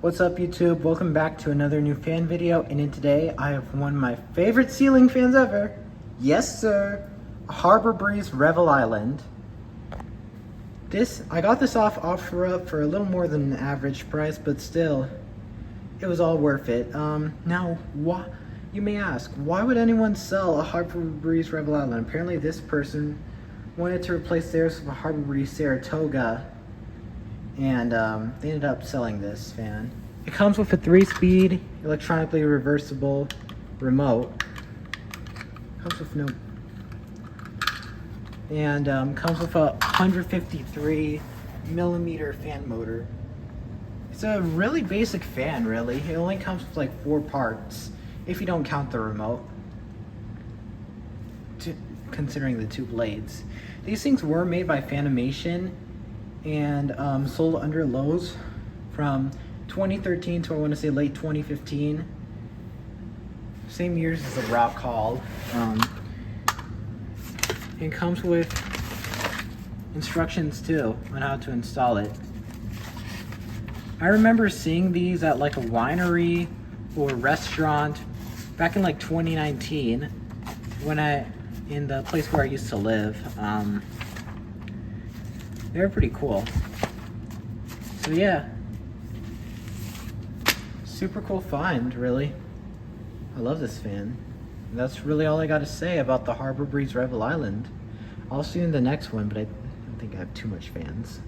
What's up YouTube? Welcome back to another new fan video, and in today I have one of my favorite ceiling fans ever. Yes sir, a Harbor Breeze Revel Island. I got this off offerup for a little more than the average price, but still, it was all worth it. Now, you may ask, why would anyone sell a Harbor Breeze Revel Island? Apparently this person wanted to replace theirs with a Harbor Breeze Saratoga, and they ended up selling this fan. It comes with a 3-speed, electronically reversible remote. Comes with no... And comes with a 153 millimeter fan motor. It's a really basic fan, really. It only comes with like 4 parts, if you don't count the remote, considering the 2 blades. These things were made by Fanimation and sold under Lowe's from 2013 to I want to say late 2015. Same years as the Rock Hall. It comes with instructions too on how to install it. I remember seeing these at like a winery or restaurant back in like 2019 in the place where I used to live. They were pretty cool. So yeah, super cool find, really. I love this fan. And that's really all I got to say about the Harbor Breeze Revel Island. I'll see you in the next one, but I don't think I have too much fans.